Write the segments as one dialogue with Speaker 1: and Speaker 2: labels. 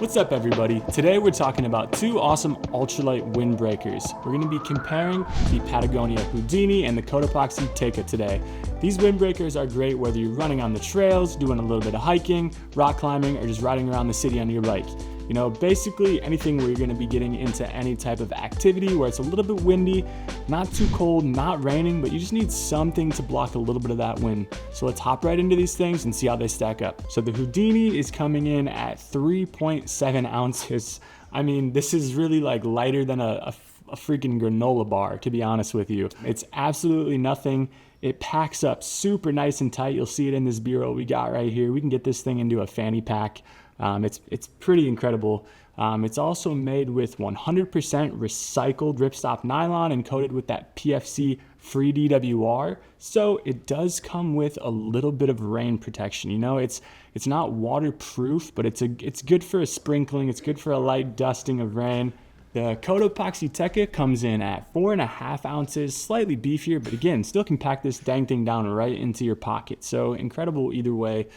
Speaker 1: What's up, everybody? Today we're talking about two awesome ultralight windbreakers. We're going to be comparing the Patagonia Houdini and the Cotopaxi Teca today. These windbreakers are great whether you're running on the trails, doing a little bit of hiking, rock climbing, or just riding around the city on your bike. You know, basically anything where you're going to be getting into any type of activity where it's a little bit windy, not too cold, not raining, but you just need something to block a little bit of that wind. So let's hop right into these things and see how they stack up. So the Houdini is coming in at 3.7 ounces. I mean, this is really like lighter than a freaking granola bar, to be honest with you. It's absolutely nothing. It packs up super nice and tight. You'll see it in this B-roll we got right here. We can get this thing into a fanny pack. It's pretty incredible. It's also made with 100% recycled ripstop nylon and coated with that PFC free DWR. So it does come with a little bit of rain protection. You know, it's not waterproof, but it's good for a sprinkling. It's good for a light dusting of rain. The Cotopaxi Teca comes in at 4.5 ounces, slightly beefier, but again, still can pack this dang thing down right into your pocket. So incredible either way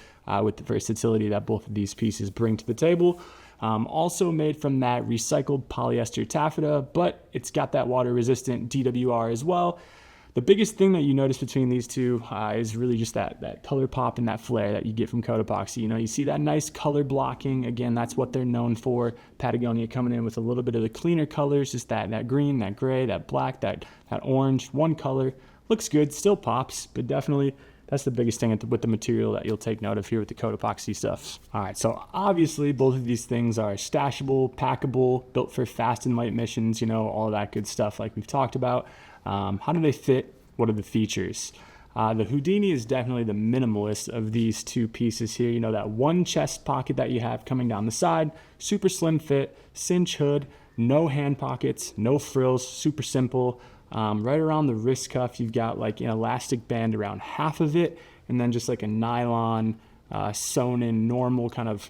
Speaker 1: with the versatility that both of these pieces bring to the table. Also made from that recycled polyester taffeta, but it's got that water resistant DWR as well. The biggest thing that you notice between these two is really just that color pop and that flare that you get from Cotopaxi. You know, you see that nice color blocking. Again, that's what they're known for. Patagonia coming in with a little bit of the cleaner colors, just that green, that gray, that black, that orange, one color. Looks good, still pops, but definitely that's the biggest thing with the material that you'll take note of here with the Cotopaxi stuff. All right, so obviously both of these things are stashable, packable, built for fast and light missions, you know, all that good stuff like we've talked about. How do they fit? What are the features? The Houdini is definitely the minimalist of these two pieces here. You know, that one chest pocket that you have coming down the side, super slim fit, cinch hood, no hand pockets, no frills, super simple. Right around the wrist cuff, you've got like an elastic band around half of it, and then just like a nylon sewn in normal kind of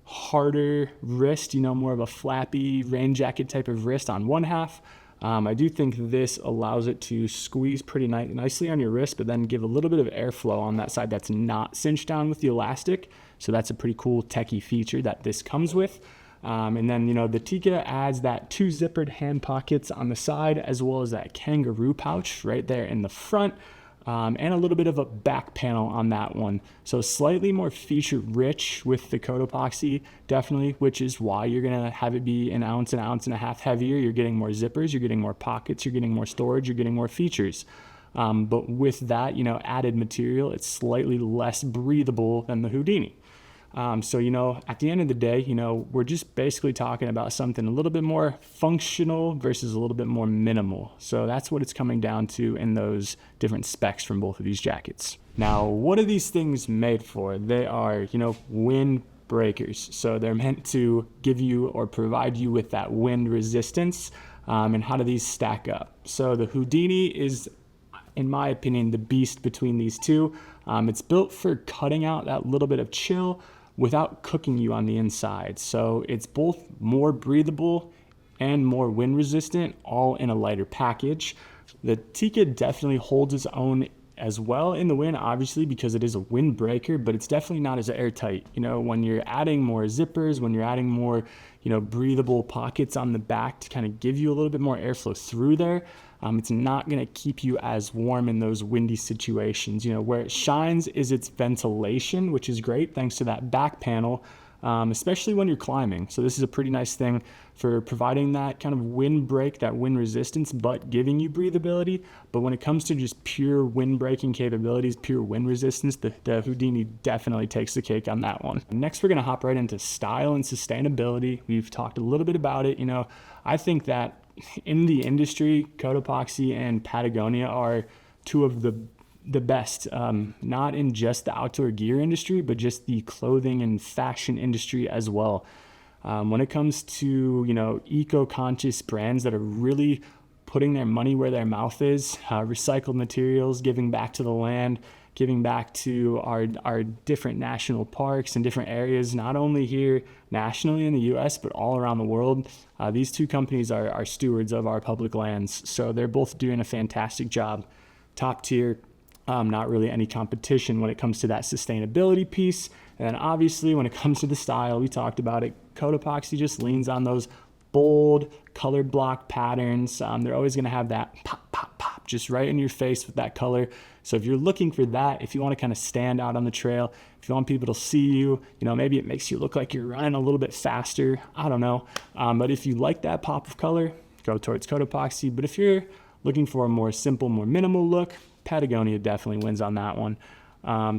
Speaker 1: harder wrist, you know, more of a flappy rain jacket type of wrist on one half. I do think this allows it to squeeze pretty nicely on your wrist, but then give a little bit of airflow on that side that's not cinched down with the elastic. So that's a pretty cool techie feature that this comes with. And then, you know, the Teca adds that 2 zippered hand pockets on the side, as well as that kangaroo pouch right there in the front. And a little bit of a back panel on that one. So slightly more feature rich with the Cotopaxi, definitely, which is why you're gonna have it be an ounce and a half heavier. You're getting more zippers, you're getting more pockets, you're getting more storage, you're getting more features. But with that, you know, added material, it's slightly less breathable than the Houdini. So, you know, at the end of the day, you know, we're just basically talking about something a little bit more functional versus a little bit more minimal. So that's what it's coming down to in those different specs from both of these jackets. Now, what are these things made for? They are, you know, windbreakers. So they're meant to give you or provide you with that wind resistance. And how do these stack up? So the Houdini is, in my opinion, the beast between these two. It's built for cutting out that little bit of chill without cooking you on the inside. So it's both more breathable and more wind resistant, all in a lighter package. The Teca definitely holds its own as well in the wind, obviously, because it is a windbreaker, but it's definitely not as airtight. You know, when you're adding more zippers, when you're adding more, you know, breathable pockets on the back to kind of give you a little bit more airflow through there, it's not going to keep you as warm in those windy situations. You know, where it shines is its ventilation, which is great thanks to that back panel, especially when you're climbing. So this is a pretty nice thing for providing that kind of wind break, that wind resistance, but giving you breathability. But when it comes to just pure wind breaking capabilities, pure wind resistance, the Houdini definitely takes the cake on that one. Next, we're going to hop right into style and sustainability. We've talked a little bit about it. You know, I think that in the industry, Cotopaxi and Patagonia are two of the best, not in just the outdoor gear industry, but just the clothing and fashion industry as well. When it comes to, you know, eco-conscious brands that are really putting their money where their mouth is, recycled materials, giving back to the land, giving back to our different national parks and different areas, not only here nationally in the US, but all around the world. These two companies are stewards of our public lands. So they're both doing a fantastic job, top tier. Not really any competition when it comes to that sustainability piece. And then obviously when it comes to the style, we talked about it, Cotopaxi just leans on those bold colored block patterns. They're always going to have that pop, pop, pop just right in your face with that color. So if you're looking for that, if you want to kind of stand out on the trail, if you want people to see you, maybe it makes you look like you're running a little bit faster. I don't know. But if you like that pop of color, go towards Cotopaxi. But if you're looking for a more simple, more minimal look, Patagonia definitely wins on that one.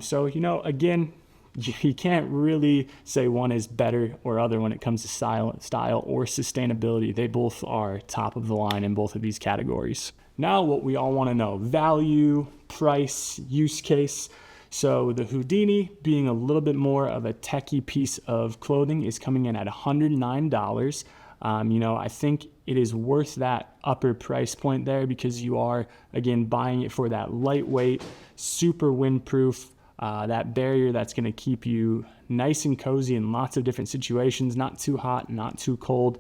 Speaker 1: So, again, you can't really say one is better or other when it comes to style or sustainability. They both are top of the line in both of these categories. Now, what we all want to know: value, price, use case. So the Houdini, being a little bit more of a techie piece of clothing, is coming in at $109. I think it is worth that upper price point there because you are, again, buying it for that lightweight, super windproof, that barrier that's going to keep you nice and cozy in lots of different situations, not too hot, not too cold.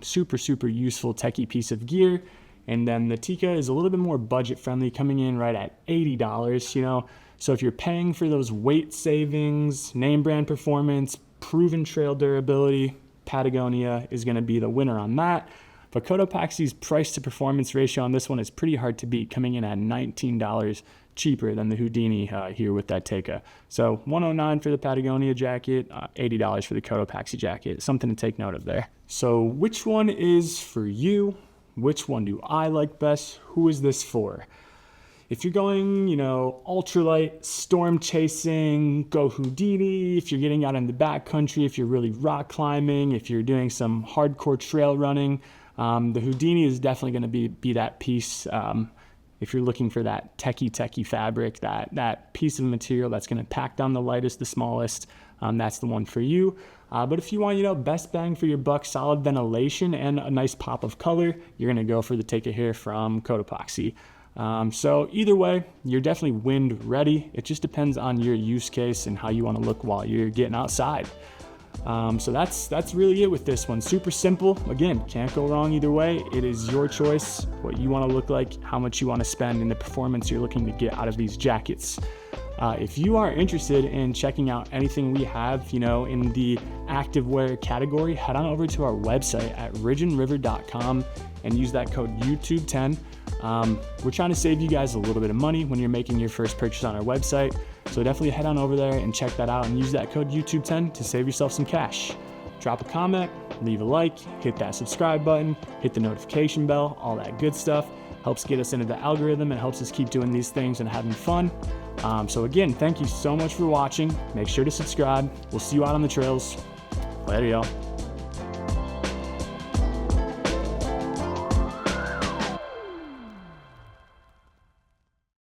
Speaker 1: Super, super useful techie piece of gear. And then the Teca is a little bit more budget friendly, coming in right at $80, So if you're paying for those weight savings, name brand performance, proven trail durability, Patagonia is going to be the winner on that. But Cotopaxi's price to performance ratio on this one is pretty hard to beat, coming in at $19 cheaper than the Houdini here with that Teca. So $109 for the Patagonia jacket, $80 for the Cotopaxi jacket. Something to take note of there. So which one is for you? Which one do I like best? Who is this for? If you're going, ultralight, storm chasing, go Houdini. If you're getting out in the backcountry, if you're really rock climbing, if you're doing some hardcore trail running, the Houdini is definitely going to be that piece. If you're looking for that techie fabric, that piece of material that's going to pack down the lightest, the smallest, that's the one for you. But if you want, best bang for your buck, solid ventilation, and a nice pop of color, you're going to go for the Teca here from Cotopaxi. So either way, you're definitely wind ready. It just depends on your use case and how you want to look while you're getting outside. So that's really it with this one. Super simple. Again, can't go wrong either way. It is your choice, what you want to look like, how much you want to spend, and the performance you're looking to get out of these jackets. If you are interested in checking out anything we have, in the activewear category, head on over to our website at ridgeandriver.com and use that code YouTube10. We're trying to save you guys a little bit of money when you're making your first purchase on our website. So definitely head on over there and check that out and use that code YouTube10 to save yourself some cash. Drop a comment, leave a like, hit that subscribe button, hit the notification bell, all that good stuff. Helps get us into the algorithm and helps us keep doing these things and having fun. So again, thank you so much for watching. Make sure to subscribe. We'll see you out on the trails. Later, y'all.